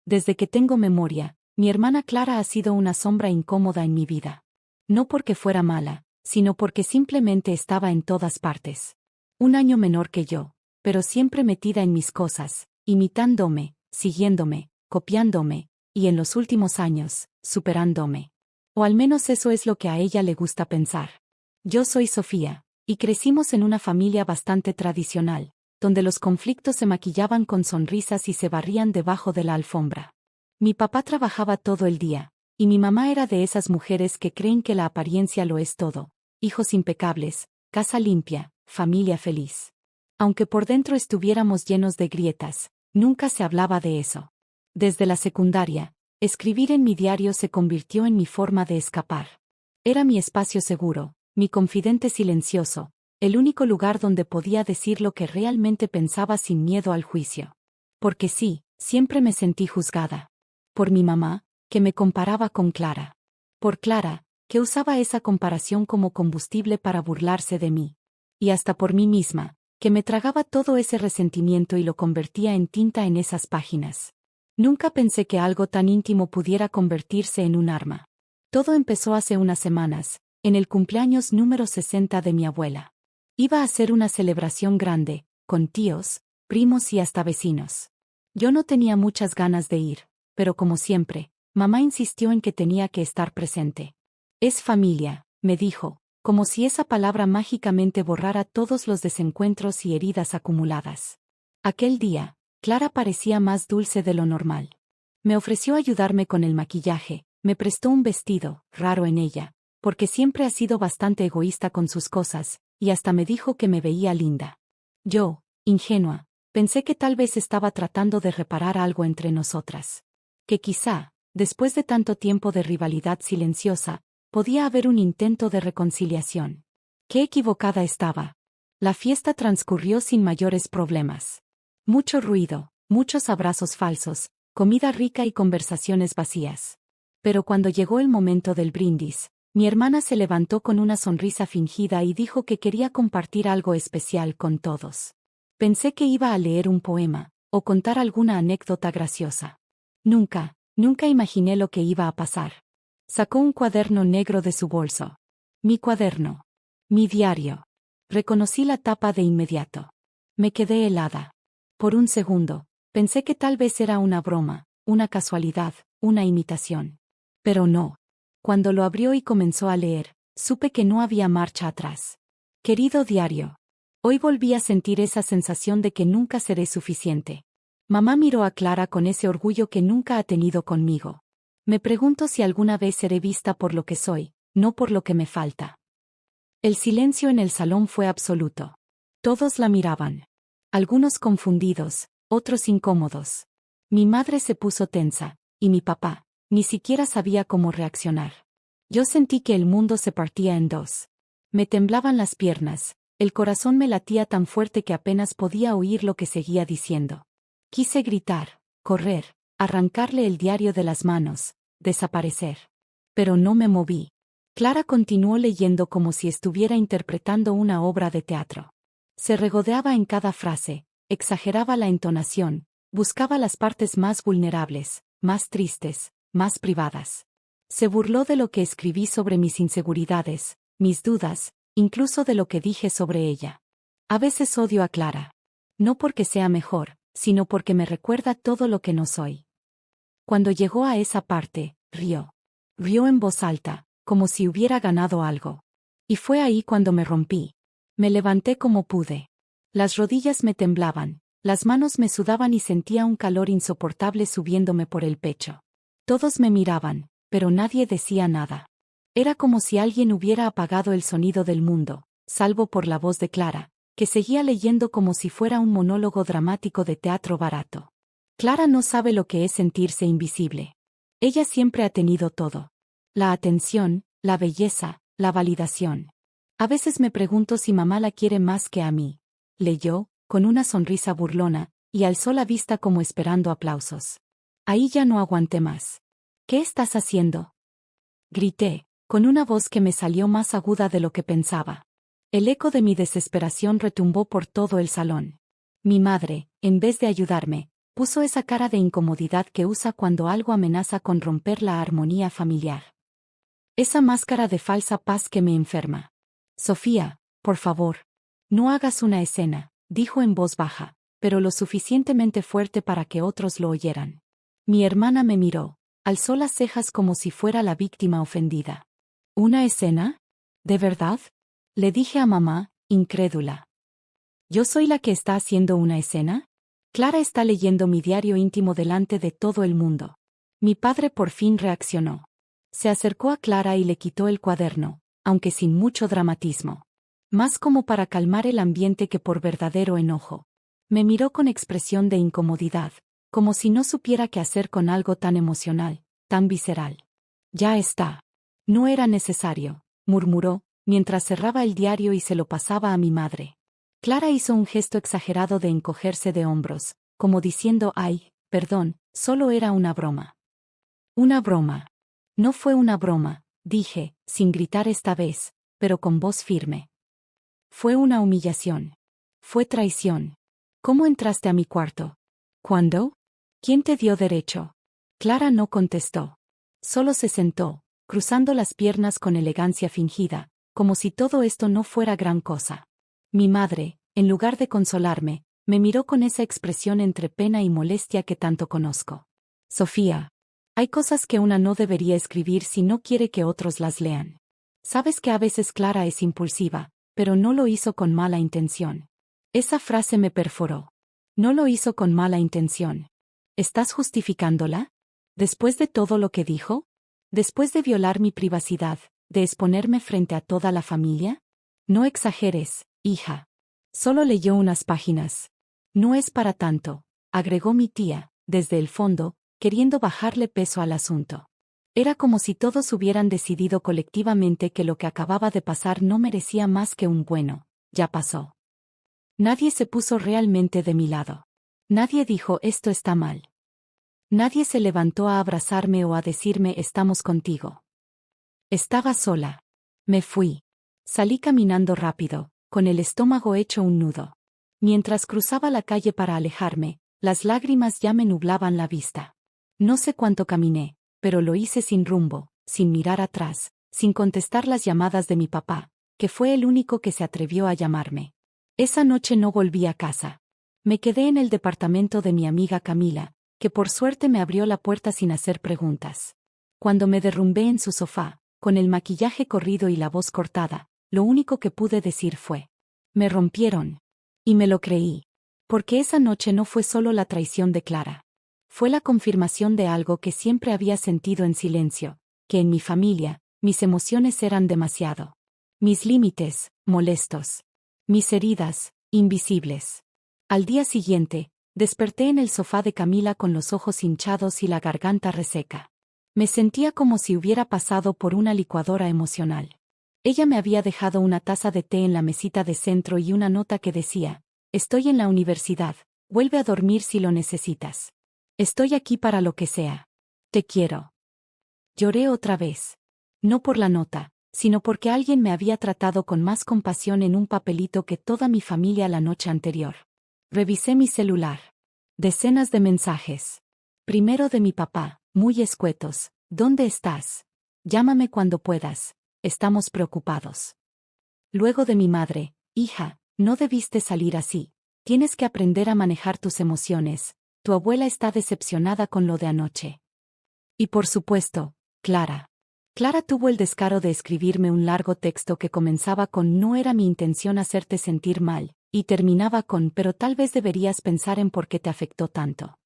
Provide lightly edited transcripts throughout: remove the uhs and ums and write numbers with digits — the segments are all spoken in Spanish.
Desde que tengo memoria, mi hermana Clara ha sido una sombra incómoda en mi vida. No porque fuera mala, sino porque simplemente estaba en todas partes. Un año menor que yo, pero siempre metida en mis cosas, imitándome, siguiéndome, copiándome, y en los últimos años, superándome. O al menos eso es lo que a ella le gusta pensar. Yo soy Sofía, y crecimos en una familia bastante tradicional, donde los conflictos se maquillaban con sonrisas y se barrían debajo de la alfombra. Mi papá trabajaba todo el día, y mi mamá era de esas mujeres que creen que la apariencia lo es todo: hijos impecables, casa limpia, familia feliz. Aunque por dentro estuviéramos llenos de grietas, nunca se hablaba de eso. Desde la secundaria, escribir en mi diario se convirtió en mi forma de escapar. Era mi espacio seguro, mi confidente silencioso, el único lugar donde podía decir lo que realmente pensaba sin miedo al juicio. Porque sí, siempre me sentí juzgada. Por mi mamá, que me comparaba con Clara. Por Clara, que usaba esa comparación como combustible para burlarse de mí. Y hasta por mí misma, que me tragaba todo ese resentimiento y lo convertía en tinta en esas páginas. Nunca pensé que algo tan íntimo pudiera convertirse en un arma. Todo empezó hace unas semanas, en el cumpleaños número 60 de mi abuela. Iba a ser una celebración grande, con tíos, primos y hasta vecinos. Yo no tenía muchas ganas de ir, pero como siempre, mamá insistió en que tenía que estar presente. Es familia, me dijo, como si esa palabra mágicamente borrara todos los desencuentros y heridas acumuladas. Aquel día, Clara parecía más dulce de lo normal. Me ofreció ayudarme con el maquillaje, me prestó un vestido, raro en ella, porque siempre ha sido bastante egoísta con sus cosas, y hasta me dijo que me veía linda. Yo, ingenua, pensé que tal vez estaba tratando de reparar algo entre nosotras. Que quizá, después de tanto tiempo de rivalidad silenciosa, podía haber un intento de reconciliación. Qué equivocada estaba. La fiesta transcurrió sin mayores problemas. Mucho ruido, muchos abrazos falsos, comida rica y conversaciones vacías. Pero cuando llegó el momento del brindis, mi hermana se levantó con una sonrisa fingida y dijo que quería compartir algo especial con todos. Pensé que iba a leer un poema, o contar alguna anécdota graciosa. Nunca imaginé lo que iba a pasar. Sacó un cuaderno negro de su bolso. Mi cuaderno. Mi diario. Reconocí la tapa de inmediato. Me quedé helada. Por un segundo, pensé que tal vez era una broma, una casualidad, una imitación. Pero no. Cuando lo abrió y comenzó a leer, supe que no había marcha atrás. Querido diario. Hoy volví a sentir esa sensación de que nunca seré suficiente. Mamá miró a Clara con ese orgullo que nunca ha tenido conmigo. Me pregunto si alguna vez seré vista por lo que soy, no por lo que me falta. El silencio en el salón fue absoluto. Todos la miraban. Algunos confundidos, otros incómodos. Mi madre se puso tensa, y mi papá ni siquiera sabía cómo reaccionar. Yo sentí que el mundo se partía en dos. Me temblaban las piernas, el corazón me latía tan fuerte que apenas podía oír lo que seguía diciendo. Quise gritar, correr, arrancarle el diario de las manos, desaparecer. Pero no me moví. Clara continuó leyendo como si estuviera interpretando una obra de teatro. Se regodeaba en cada frase, exageraba la entonación, buscaba las partes más vulnerables, más tristes, más privadas. Se burló de lo que escribí sobre mis inseguridades, mis dudas, incluso de lo que dije sobre ella. A veces odio a Clara. No porque sea mejor, sino porque me recuerda todo lo que no soy. Cuando llegó a esa parte, rió. Rió en voz alta, como si hubiera ganado algo. Y fue ahí cuando me rompí. Me levanté como pude. Las rodillas me temblaban, las manos me sudaban y sentía un calor insoportable subiéndome por el pecho. Todos me miraban, pero nadie decía nada. Era como si alguien hubiera apagado el sonido del mundo, salvo por la voz de Clara, que seguía leyendo como si fuera un monólogo dramático de teatro barato. Clara no sabe lo que es sentirse invisible. Ella siempre ha tenido todo. La atención, la belleza, la validación. A veces me pregunto si mamá la quiere más que a mí. Leyó, con una sonrisa burlona, y alzó la vista como esperando aplausos. Ahí ya no aguanté más. ¿Qué estás haciendo? Grité, con una voz que me salió más aguda de lo que pensaba. El eco de mi desesperación retumbó por todo el salón. Mi madre, en vez de ayudarme, Puso esa cara de incomodidad que usa cuando algo amenaza con romper la armonía familiar. Esa máscara de falsa paz que me enferma. Sofía, por favor. No hagas una escena, dijo en voz baja, pero lo suficientemente fuerte para que otros lo oyeran. Mi hermana me miró, alzó las cejas como si fuera la víctima ofendida. ¿Una escena? ¿De verdad? Le dije a mamá, incrédula. ¿Yo soy la que está haciendo una escena? Clara está leyendo mi diario íntimo delante de todo el mundo. Mi padre por fin reaccionó. Se acercó a Clara y le quitó el cuaderno, aunque sin mucho dramatismo. Más como para calmar el ambiente que por verdadero enojo. Me miró con expresión de incomodidad, como si no supiera qué hacer con algo tan emocional, tan visceral. Ya está. No era necesario, murmuró, mientras cerraba el diario y se lo pasaba a mi madre. Clara hizo un gesto exagerado de encogerse de hombros, como diciendo «ay, perdón, solo era una broma». Una broma. No fue una broma, dije, sin gritar esta vez, pero con voz firme. Fue una humillación. Fue traición. ¿Cómo entraste a mi cuarto? ¿Cuándo? ¿Quién te dio derecho? Clara no contestó. Solo se sentó, cruzando las piernas con elegancia fingida, como si todo esto no fuera gran cosa. Mi madre, en lugar de consolarme, me miró con esa expresión entre pena y molestia que tanto conozco. Sofía. Hay cosas que una no debería escribir si no quiere que otros las lean. Sabes que a veces Clara es impulsiva, pero no lo hizo con mala intención. Esa frase me perforó. No lo hizo con mala intención. ¿Estás justificándola? ¿Después de todo lo que dijo? ¿Después de violar mi privacidad, de exponerme frente a toda la familia? No exageres, hija. Solo leyó unas páginas. No es para tanto, agregó mi tía, desde el fondo, queriendo bajarle peso al asunto. Era como si todos hubieran decidido colectivamente que lo que acababa de pasar no merecía más que un bueno, ya pasó. Nadie se puso realmente de mi lado. Nadie dijo esto está mal. Nadie se levantó a abrazarme o a decirme estamos contigo. Estaba sola. Me fui. Salí caminando rápido, con el estómago hecho un nudo. Mientras cruzaba la calle para alejarme, las lágrimas ya me nublaban la vista. No sé cuánto caminé, pero lo hice sin rumbo, sin mirar atrás, sin contestar las llamadas de mi papá, que fue el único que se atrevió a llamarme. Esa noche no volví a casa. Me quedé en el departamento de mi amiga Camila, que por suerte me abrió la puerta sin hacer preguntas. Cuando me derrumbé en su sofá, con el maquillaje corrido y la voz cortada, lo único que pude decir fue: me rompieron. Y me lo creí. Porque esa noche no fue solo la traición de Clara. Fue la confirmación de algo que siempre había sentido en silencio, que en mi familia, mis emociones eran demasiado. Mis límites, molestos. Mis heridas, invisibles. Al día siguiente, desperté en el sofá de Camila con los ojos hinchados y la garganta reseca. Me sentía como si hubiera pasado por una licuadora emocional. Ella me había dejado una taza de té en la mesita de centro y una nota que decía: estoy en la universidad, vuelve a dormir si lo necesitas. Estoy aquí para lo que sea. Te quiero. Lloré otra vez. No por la nota, sino porque alguien me había tratado con más compasión en un papelito que toda mi familia la noche anterior. Revisé mi celular. Decenas de mensajes. Primero de mi papá, muy escuetos: ¿dónde estás? Llámame cuando puedas, estamos preocupados. Luego de mi madre: hija, no debiste salir así. Tienes que aprender a manejar tus emociones. Tu abuela está decepcionada con lo de anoche. Y por supuesto, Clara. Clara tuvo el descaro de escribirme un largo texto que comenzaba con «no era mi intención hacerte sentir mal», y terminaba con «pero tal vez deberías pensar en por qué te afectó tanto».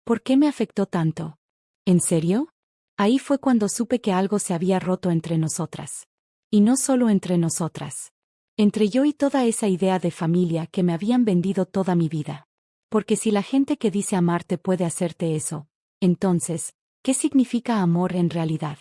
¿Por qué me afectó tanto? ¿En serio? Ahí fue cuando supe que algo se había roto entre nosotras. Y no solo entre nosotras. Entre yo y toda esa idea de familia que me habían vendido toda mi vida. Porque si la gente que dice amarte puede hacerte eso, entonces, ¿qué significa amor en realidad?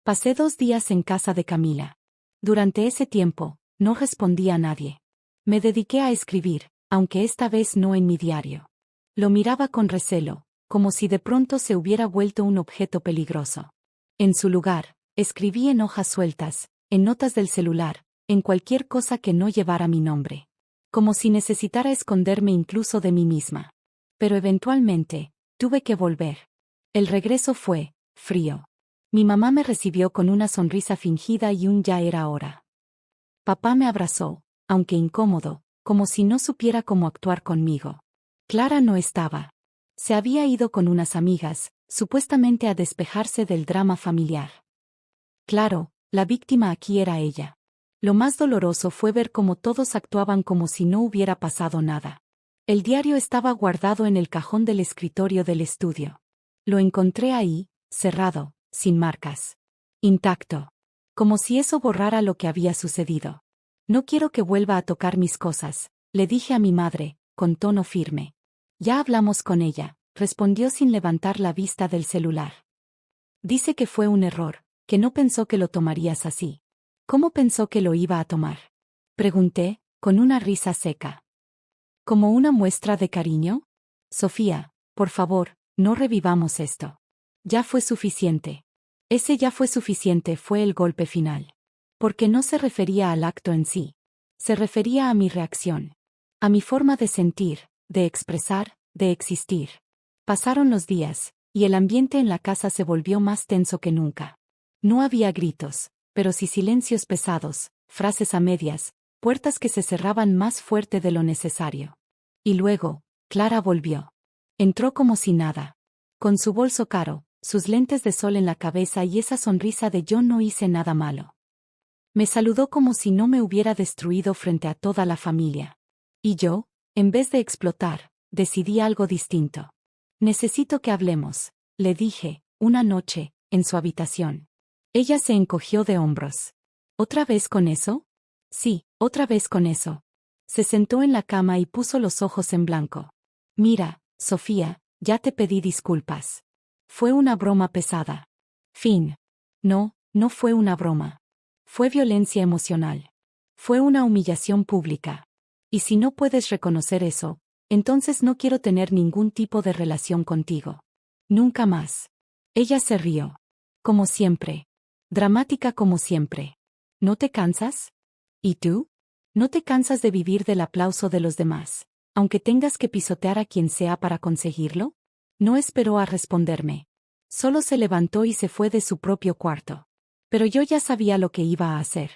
Pasé 2 días en casa de Camila. Durante ese tiempo, no respondí a nadie. Me dediqué a escribir, aunque esta vez no en mi diario. Lo miraba con recelo, como si de pronto se hubiera vuelto un objeto peligroso. En su lugar, escribí en hojas sueltas, en notas del celular, en cualquier cosa que no llevara mi nombre. Como si necesitara esconderme incluso de mí misma. Pero eventualmente, tuve que volver. El regreso fue frío. Mi mamá me recibió con una sonrisa fingida y un ya era hora. Papá me abrazó, aunque incómodo, como si no supiera cómo actuar conmigo. Clara no estaba. Se había ido con unas amigas, supuestamente a despejarse del drama familiar. Claro, la víctima aquí era ella. Lo más doloroso fue ver cómo todos actuaban como si no hubiera pasado nada. El diario estaba guardado en el cajón del escritorio del estudio. Lo encontré ahí, cerrado, sin marcas. Intacto. Como si eso borrara lo que había sucedido. No quiero que vuelva a tocar mis cosas, le dije a mi madre, con tono firme. Ya hablamos con ella, respondió sin levantar la vista del celular. Dice que fue un error, que no pensó que lo tomarías así. ¿Cómo pensó que lo iba a tomar? Pregunté, con una risa seca. ¿Como una muestra de cariño? Sofía, por favor, no revivamos esto. Ya fue suficiente. Ese ya fue suficiente fue el golpe final. Porque no se refería al acto en sí. Se refería a mi reacción. A mi forma de sentir, de expresar, de existir. Pasaron los días, y el ambiente en la casa se volvió más tenso que nunca. No había gritos, pero sí silencios pesados, frases a medias, puertas que se cerraban más fuerte de lo necesario. Y luego, Clara volvió. Entró como si nada. Con su bolso caro, sus lentes de sol en la cabeza y esa sonrisa de yo no hice nada malo. Me saludó como si no me hubiera destruido frente a toda la familia. Y yo, en vez de explotar, decidí algo distinto. Necesito que hablemos, le dije, una noche, en su habitación. Ella se encogió de hombros. ¿Otra vez con eso? Sí, otra vez con eso. Se sentó en la cama y puso los ojos en blanco. Mira, Sofía, ya te pedí disculpas. Fue una broma pesada. Fin. No, no fue una broma. Fue violencia emocional. Fue una humillación pública. Y si no puedes reconocer eso, entonces no quiero tener ningún tipo de relación contigo. Nunca más. Ella se rió. Como siempre. Dramática como siempre. ¿No te cansas? ¿Y tú? ¿No te cansas de vivir del aplauso de los demás, aunque tengas que pisotear a quien sea para conseguirlo? No esperó a responderme. Solo se levantó y se fue de su propio cuarto. Pero yo ya sabía lo que iba a hacer.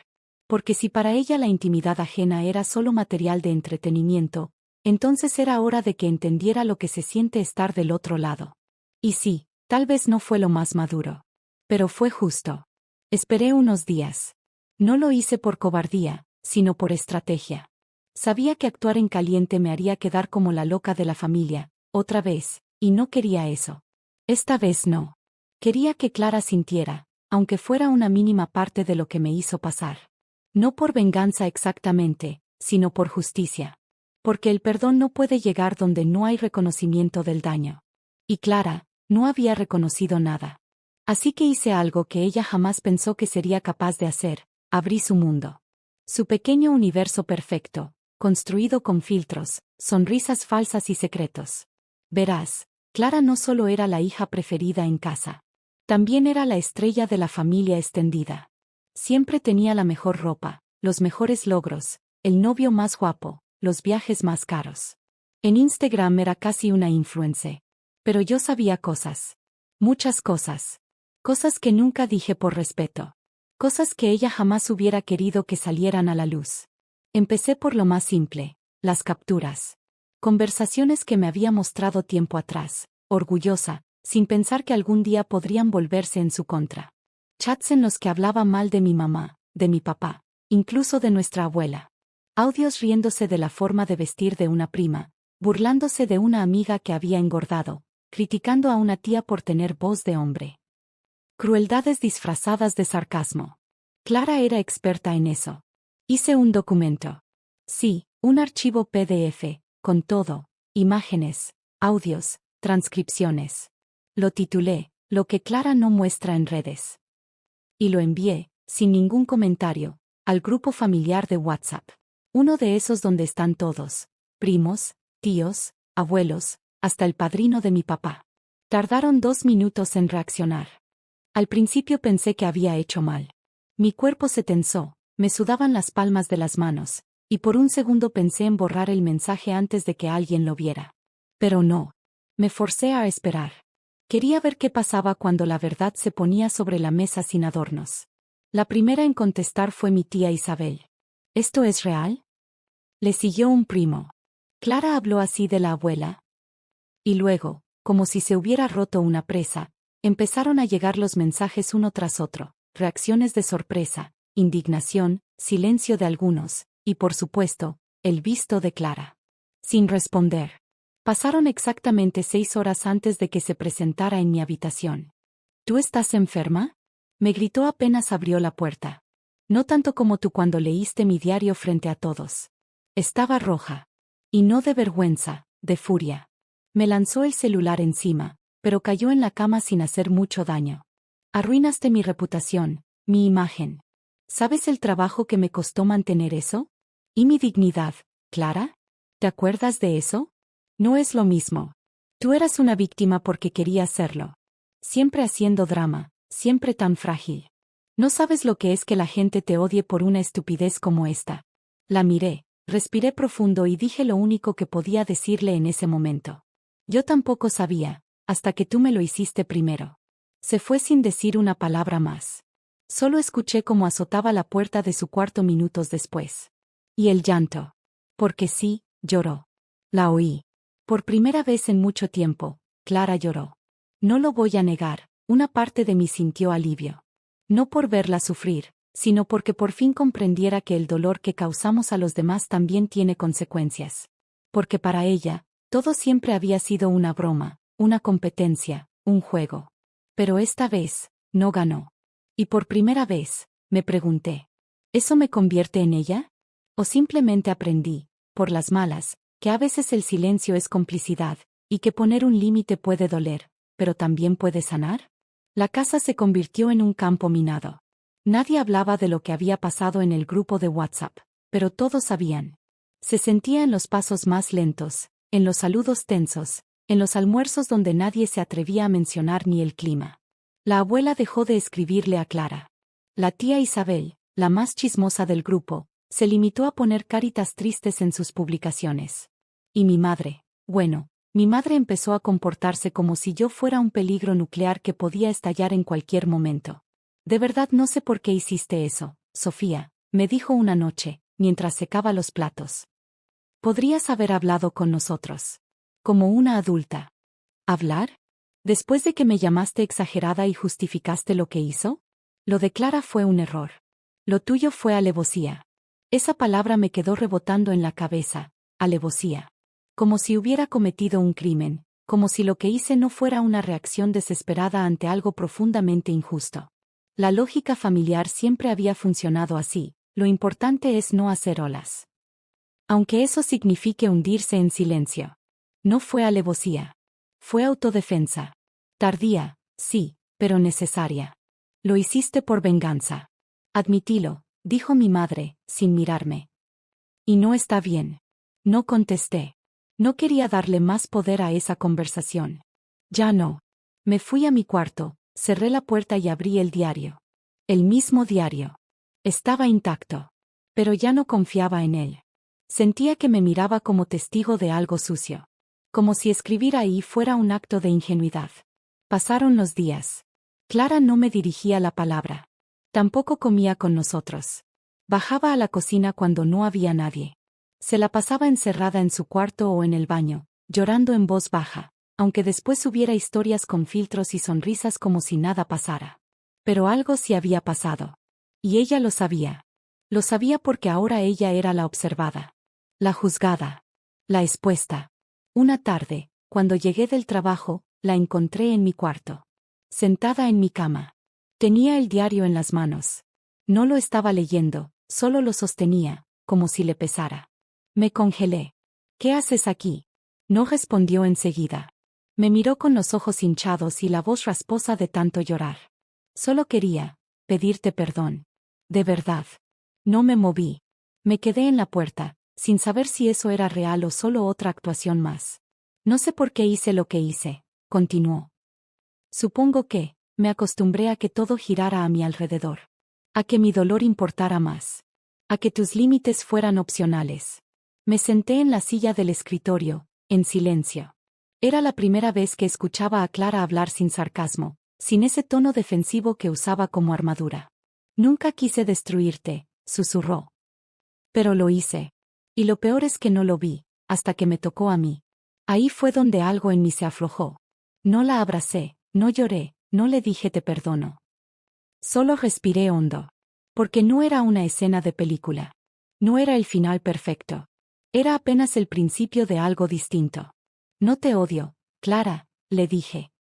Porque si para ella la intimidad ajena era solo material de entretenimiento, entonces era hora de que entendiera lo que se siente estar del otro lado. Y sí, tal vez no fue lo más maduro. Pero fue justo. Esperé unos días. No lo hice por cobardía, sino por estrategia. Sabía que actuar en caliente me haría quedar como la loca de la familia, otra vez, y no quería eso. Esta vez no. Quería que Clara sintiera, aunque fuera una mínima parte de lo que me hizo pasar. No por venganza exactamente, sino por justicia. Porque el perdón no puede llegar donde no hay reconocimiento del daño. Y Clara, no había reconocido nada. Así que hice algo que ella jamás pensó que sería capaz de hacer, abrí su mundo. Su pequeño universo perfecto, construido con filtros, sonrisas falsas y secretos. Verás, Clara no solo era la hija preferida en casa. También era la estrella de la familia extendida. Siempre tenía la mejor ropa, los mejores logros, el novio más guapo, los viajes más caros. En Instagram era casi una influencer. Pero yo sabía cosas. Muchas cosas. Cosas que nunca dije por respeto. Cosas que ella jamás hubiera querido que salieran a la luz. Empecé por lo más simple, las capturas. Conversaciones que me había mostrado tiempo atrás, orgullosa, sin pensar que algún día podrían volverse en su contra. Chats en los que hablaba mal de mi mamá, de mi papá, incluso de nuestra abuela. Audios riéndose de la forma de vestir de una prima, burlándose de una amiga que había engordado, criticando a una tía por tener voz de hombre. Crueldades disfrazadas de sarcasmo. Clara era experta en eso. Hice un documento. Sí, un archivo PDF, con todo, imágenes, audios, transcripciones. Lo titulé, Lo que Clara no muestra en redes. Y lo envié, sin ningún comentario, al grupo familiar de WhatsApp. Uno de esos donde están todos, primos, tíos, abuelos, hasta el padrino de mi papá. Tardaron 2 minutos en reaccionar. Al principio pensé que había hecho mal. Mi cuerpo se tensó, me sudaban las palmas de las manos, y por un segundo pensé en borrar el mensaje antes de que alguien lo viera. Pero no, Me forcé a esperar. Quería ver qué pasaba cuando la verdad se ponía sobre la mesa sin adornos. La primera en contestar fue mi tía Isabel. ¿Esto es real? Le siguió un primo. Clara habló así de la abuela. Y luego, como si se hubiera roto una presa, empezaron a llegar los mensajes uno tras otro, reacciones de sorpresa, indignación, silencio de algunos, y por supuesto, el visto de Clara. Sin responder. Pasaron exactamente 6 horas antes de que se presentara en mi habitación. ¿Tú estás enferma? Me gritó apenas abrió la puerta. No tanto como tú cuando leíste mi diario frente a todos. Estaba roja. Y no de vergüenza, de furia. Me lanzó el celular encima, pero cayó en la cama sin hacer mucho daño. Arruinaste mi reputación, mi imagen. ¿Sabes el trabajo que me costó mantener eso? ¿Y mi dignidad, Clara? ¿Te acuerdas de eso? No es lo mismo. Tú eras una víctima porque querías serlo. Siempre haciendo drama, siempre tan frágil. No sabes lo que es que la gente te odie por una estupidez como esta. La miré, respiré profundo y dije lo único que podía decirle en ese momento. Yo tampoco sabía, hasta que tú me lo hiciste primero. Se fue sin decir una palabra más. Solo escuché cómo azotaba la puerta de su cuarto minutos después. Y el llanto. Porque sí, lloró. La oí. Por primera vez en mucho tiempo, Clara lloró. No lo voy a negar, una parte de mí sintió alivio. No por verla sufrir, sino porque por fin comprendiera que el dolor que causamos a los demás también tiene consecuencias. Porque para ella, todo siempre había sido una broma, una competencia, un juego. Pero esta vez, no ganó. Y por primera vez, me pregunté, ¿eso me convierte en ella? ¿O simplemente aprendí, por las malas, que a veces el silencio es complicidad, y que poner un límite puede doler, pero también puede sanar? La casa se convirtió en un campo minado. Nadie hablaba de lo que había pasado en el grupo de WhatsApp, pero todos sabían. Se sentía en los pasos más lentos, en los saludos tensos, en los almuerzos donde nadie se atrevía a mencionar ni el clima. La abuela dejó de escribirle a Clara. La tía Isabel, la más chismosa del grupo, se limitó a poner caritas tristes en sus publicaciones. Y mi madre, bueno, mi madre empezó a comportarse como si yo fuera un peligro nuclear que podía estallar en cualquier momento. De verdad no sé por qué hiciste eso, Sofía, me dijo una noche, mientras secaba los platos. Podrías haber hablado con nosotros. Como una adulta. ¿Hablar? Después de que me llamaste exagerada y justificaste lo que hizo? Lo de Clara fue un error. Lo tuyo fue alevosía. Esa palabra me quedó rebotando en la cabeza, alevosía. Como si hubiera cometido un crimen, como si lo que hice no fuera una reacción desesperada ante algo profundamente injusto. La lógica familiar siempre había funcionado así, lo importante es no hacer olas. Aunque eso signifique hundirse en silencio. No fue alevosía. Fue autodefensa. Tardía, sí, pero necesaria. Lo hiciste por venganza. Admitilo, dijo mi madre, sin mirarme. Y no está bien. No contesté. No quería darle más poder a esa conversación. Ya no. Me fui a mi cuarto, cerré la puerta y abrí el diario. El mismo diario. Estaba intacto. Pero ya no confiaba en él. Sentía que me miraba como testigo de algo sucio. Como si escribir ahí fuera un acto de ingenuidad. Pasaron los días. Clara no me dirigía la palabra. Tampoco comía con nosotros. Bajaba a la cocina cuando no había nadie. Se la pasaba encerrada en su cuarto o en el baño, llorando en voz baja, aunque después hubiera historias con filtros y sonrisas como si nada pasara. Pero algo sí había pasado. Y ella lo sabía. Lo sabía porque ahora ella era la observada. La juzgada. La expuesta. Una tarde, cuando llegué del trabajo, la encontré en mi cuarto. Sentada en mi cama. Tenía el diario en las manos. No lo estaba leyendo, solo lo sostenía, como si le pesara. Me congelé. ¿Qué haces aquí? No respondió enseguida. Me miró con los ojos hinchados y la voz rasposa de tanto llorar. Solo quería pedirte perdón. De verdad. No me moví. Me quedé en la puerta, sin saber si eso era real o solo otra actuación más. No sé por qué hice lo que hice, continuó. Supongo que, me acostumbré a que todo girara a mi alrededor. A que mi dolor importara más. A que tus límites fueran opcionales. Me senté en la silla del escritorio, en silencio. Era la primera vez que escuchaba a Clara hablar sin sarcasmo, sin ese tono defensivo que usaba como armadura. Nunca quise destruirte, susurró. Pero lo hice. Y lo peor es que no lo vi, hasta que me tocó a mí. Ahí fue donde algo en mí se aflojó. No la abracé, no lloré, no le dije te perdono. Solo respiré hondo. Porque no era una escena de película. No era el final perfecto. Era apenas el principio de algo distinto. No te odio, Clara, le dije.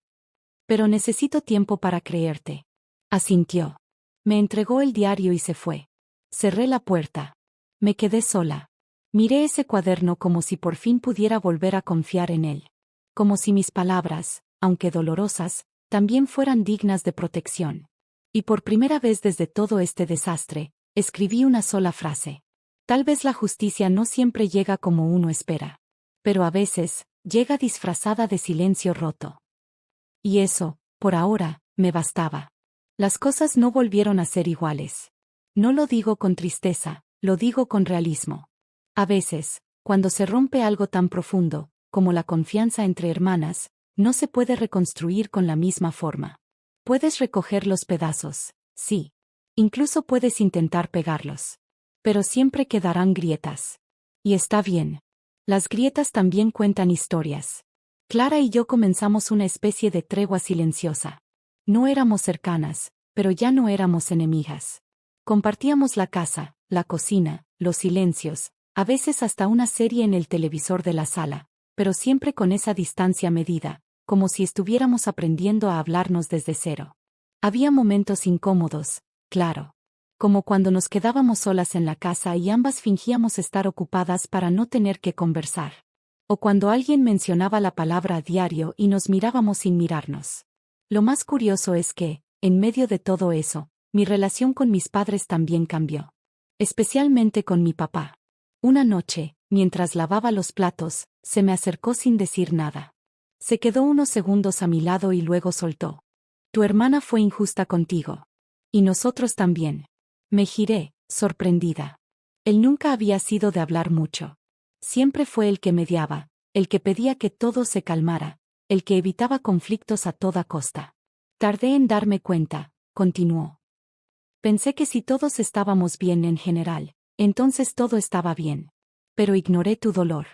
Pero necesito tiempo para creerte. Asintió. Me entregó el diario y se fue. Cerré la puerta. Me quedé sola. Miré ese cuaderno como si por fin pudiera volver a confiar en él. Como si mis palabras, aunque dolorosas, también fueran dignas de protección. Y por primera vez desde todo este desastre, escribí una sola frase. Tal vez la justicia no siempre llega como uno espera. Pero a veces, llega disfrazada de silencio roto. Y eso, por ahora, me bastaba. Las cosas no volvieron a ser iguales. No lo digo con tristeza, lo digo con realismo. A veces, cuando se rompe algo tan profundo, como la confianza entre hermanas, no se puede reconstruir con la misma forma. Puedes recoger los pedazos, sí. Incluso puedes intentar pegarlos. Pero siempre quedarán grietas. Y está bien. Las grietas también cuentan historias. Clara y yo comenzamos una especie de tregua silenciosa. No éramos cercanas, pero ya no éramos enemigas. Compartíamos la casa, la cocina, los silencios, a veces hasta una serie en el televisor de la sala, pero siempre con esa distancia medida, como si estuviéramos aprendiendo a hablarnos desde cero. Había momentos incómodos, claro. Como cuando nos quedábamos solas en la casa y ambas fingíamos estar ocupadas para no tener que conversar. O cuando alguien mencionaba la palabra a diario y nos mirábamos sin mirarnos. Lo más curioso es que, en medio de todo eso, mi relación con mis padres también cambió. Especialmente con mi papá. Una noche, mientras lavaba los platos, se me acercó sin decir nada. Se quedó unos segundos a mi lado y luego soltó. Tu hermana fue injusta contigo. Y nosotros también. Me giré, sorprendida. Él nunca había sido de hablar mucho. Siempre fue el que mediaba, el que pedía que todo se calmara, el que evitaba conflictos a toda costa. Tardé en darme cuenta, continuó. Pensé que si todos estábamos bien en general, entonces todo estaba bien. Pero ignoré tu dolor.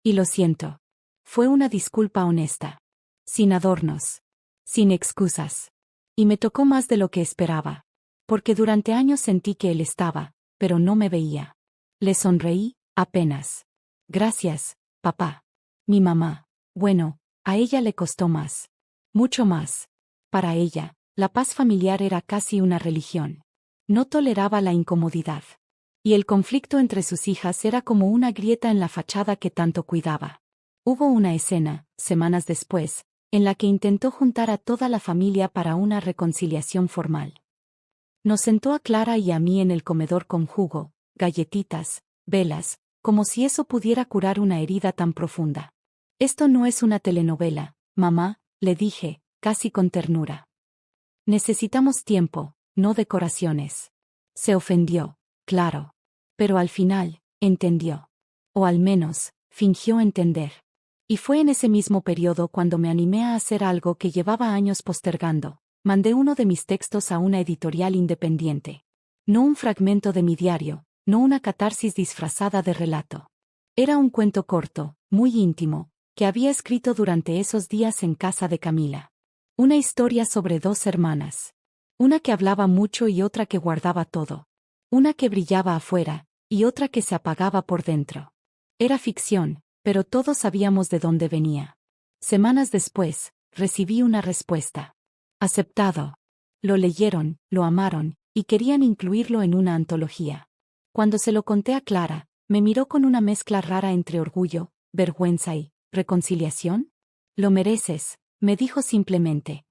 Y lo siento. Fue una disculpa honesta. Sin adornos. Sin excusas. Y me tocó más de lo que esperaba. Porque durante años sentí que él estaba, pero no me veía. Le sonreí, apenas. Gracias, papá. Mi mamá. Bueno, a ella le costó más. Mucho más. Para ella, la paz familiar era casi una religión. No toleraba la incomodidad. Y el conflicto entre sus hijas era como una grieta en la fachada que tanto cuidaba. Hubo una escena, semanas después, en la que intentó juntar a toda la familia para una reconciliación formal. Nos sentó a Clara y a mí en el comedor con jugo, galletitas, velas, como si eso pudiera curar una herida tan profunda. Esto no es una telenovela, mamá, le dije, casi con ternura. Necesitamos tiempo, no decoraciones. Se ofendió, claro. Pero al final, entendió. O al menos, fingió entender. Y fue en ese mismo periodo cuando me animé a hacer algo que llevaba años postergando. Mandé uno de mis textos a una editorial independiente. No un fragmento de mi diario, no una catarsis disfrazada de relato. Era un cuento corto, muy íntimo, que había escrito durante esos días en casa de Camila. Una historia sobre dos hermanas. Una que hablaba mucho y otra que guardaba todo. Una que brillaba afuera, y otra que se apagaba por dentro. Era ficción, pero todos sabíamos de dónde venía. Semanas después, recibí una respuesta. Aceptado. Lo leyeron, lo amaron, y querían incluirlo en una antología. Cuando se lo conté a Clara, me miró con una mezcla rara entre orgullo, vergüenza y ¿reconciliación? Lo mereces, me dijo simplemente.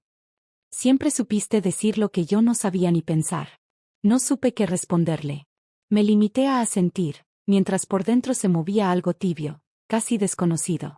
Siempre supiste decir lo que yo no sabía ni pensar. No supe qué responderle. Me limité a asentir, mientras por dentro se movía algo tibio, casi desconocido.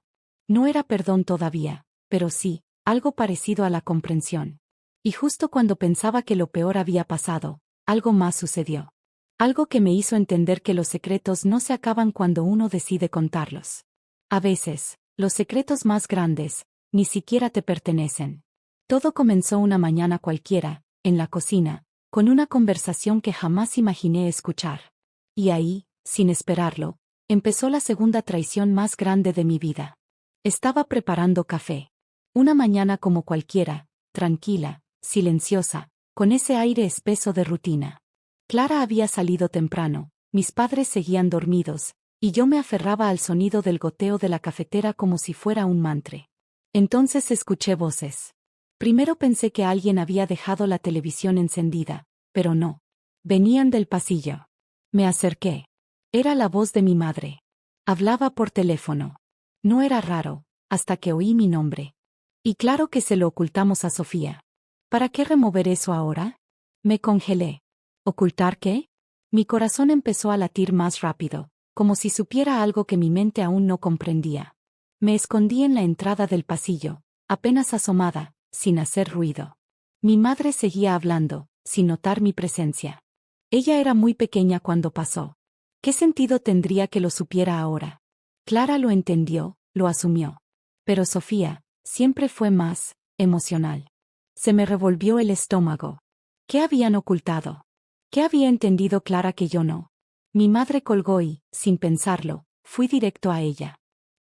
No era perdón todavía, pero sí, algo parecido a la comprensión. Y justo cuando pensaba que lo peor había pasado, algo más sucedió. Algo que me hizo entender que los secretos no se acaban cuando uno decide contarlos. A veces, Los secretos más grandes, ni siquiera te pertenecen. Todo comenzó una mañana cualquiera, en la cocina, con una conversación que jamás imaginé escuchar. Y ahí, sin esperarlo, empezó la segunda traición más grande de mi vida. Estaba preparando café. Una mañana como cualquiera, tranquila, silenciosa, con ese aire espeso de rutina. Clara había salido temprano, mis padres seguían dormidos, y yo me aferraba al sonido del goteo de la cafetera como si fuera un mantre. Entonces escuché voces. Primero pensé que alguien había dejado la televisión encendida, pero no. Venían del pasillo. Me acerqué. Era la voz de mi madre. Hablaba por teléfono. No era raro, hasta que oí mi nombre. Y claro que se lo ocultamos a Sofía. ¿Para qué remover eso ahora? Me congelé. ¿Ocultar qué? Mi corazón empezó a latir más rápido, como si supiera algo que mi mente aún no comprendía. Me escondí en la entrada del pasillo, apenas asomada, sin hacer ruido. Mi madre seguía hablando, sin notar mi presencia. Ella era muy pequeña cuando pasó. ¿Qué sentido tendría que lo supiera ahora? Clara lo entendió, lo asumió. Pero Sofía, siempre fue más emocional. Se me revolvió el estómago. ¿Qué habían ocultado? ¿Qué había entendido Clara que yo no? Mi madre colgó y, sin pensarlo, fui directo a ella.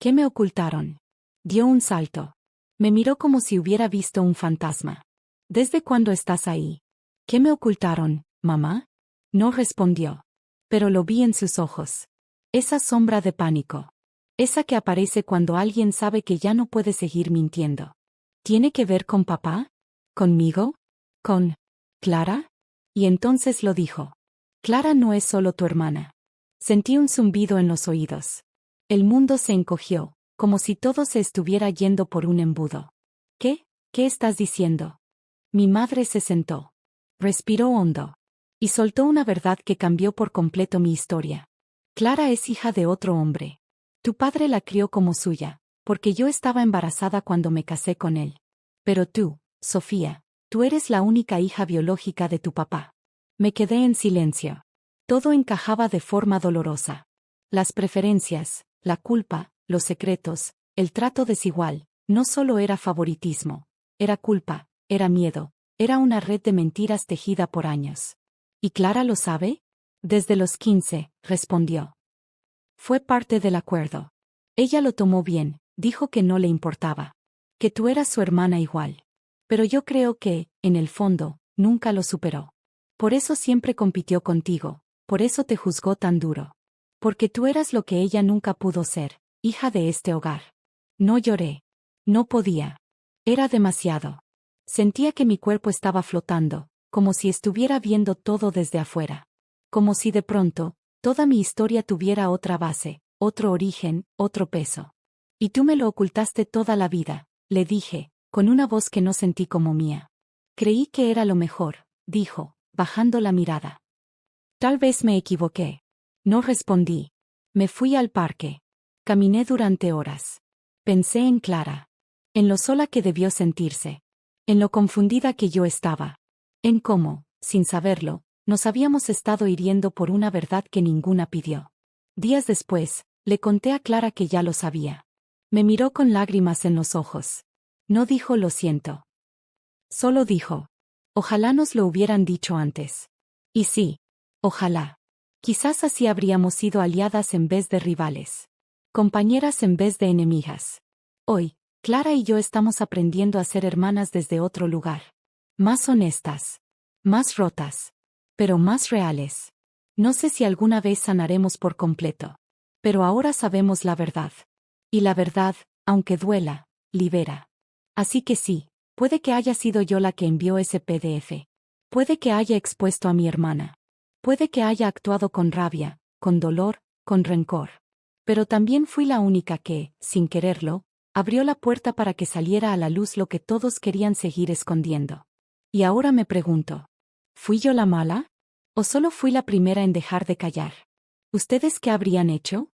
¿Qué me ocultaron? Dio un salto. Me miró como si hubiera visto un fantasma. ¿Desde cuándo estás ahí? ¿Qué me ocultaron, mamá? No respondió. Pero lo vi en sus ojos. Esa sombra de pánico. Esa que aparece cuando alguien sabe que ya no puede seguir mintiendo. ¿Tiene que ver con papá? ¿Conmigo? ¿Con Clara? Y entonces lo dijo. Clara no es solo tu hermana. Sentí un zumbido en los oídos. El mundo se encogió, como si todo se estuviera yendo por un embudo. ¿Qué? ¿Qué estás diciendo? Mi madre se sentó. Respiró hondo. Y soltó una verdad que cambió por completo mi historia. Clara es hija de otro hombre. Tu padre la crió como suya, porque yo estaba embarazada cuando me casé con él. Pero tú, Sofía, tú eres la única hija biológica de tu papá. Me quedé en silencio. Todo encajaba de forma dolorosa. Las preferencias, la culpa, los secretos, el trato desigual, no solo era favoritismo, era culpa, era miedo, era una red de mentiras tejida por años. ¿Y Clara lo sabe? Desde los 15, respondió. Fue parte del acuerdo. Ella lo tomó bien, dijo que no le importaba. Que tú eras su hermana igual. Pero yo creo que, en el fondo, nunca lo superó. Por eso siempre compitió contigo, por eso te juzgó tan duro. Porque tú eras lo que ella nunca pudo ser, hija de este hogar. No lloré. No podía. Era demasiado. Sentía que mi cuerpo estaba flotando, como si estuviera viendo todo desde afuera. Como si de pronto, toda mi historia tuviera otra base, otro origen, otro peso. Y tú me lo ocultaste toda la vida, le dije, con una voz que no sentí como mía. Creí que era lo mejor, dijo, bajando la mirada. Tal vez me equivoqué. No respondí. Me fui al parque. Caminé durante horas. Pensé en Clara. En lo sola que debió sentirse. En lo confundida que yo estaba. En cómo, sin saberlo, nos habíamos estado hiriendo por una verdad que ninguna pidió. Días después, le conté a Clara que ya lo sabía. Me miró con lágrimas en los ojos. No dijo lo siento. Solo dijo. Ojalá nos lo hubieran dicho antes. Y sí, ojalá. Quizás así habríamos sido aliadas en vez de rivales. Compañeras en vez de enemigas. Hoy, Clara y yo estamos aprendiendo a ser hermanas desde otro lugar. Más honestas. Más rotas. Pero más reales. No sé si alguna vez sanaremos por completo. Pero ahora sabemos la verdad. Y la verdad, aunque duela, libera. Así que sí, puede que haya sido yo la que envió ese PDF. Puede que haya expuesto a mi hermana. Puede que haya actuado con rabia, con dolor, con rencor. Pero también fui la única que, sin quererlo, abrió la puerta para que saliera a la luz lo que todos querían seguir escondiendo. Y ahora me pregunto, ¿fui yo la mala? ¿O solo fui la primera en dejar de callar? ¿Ustedes qué habrían hecho?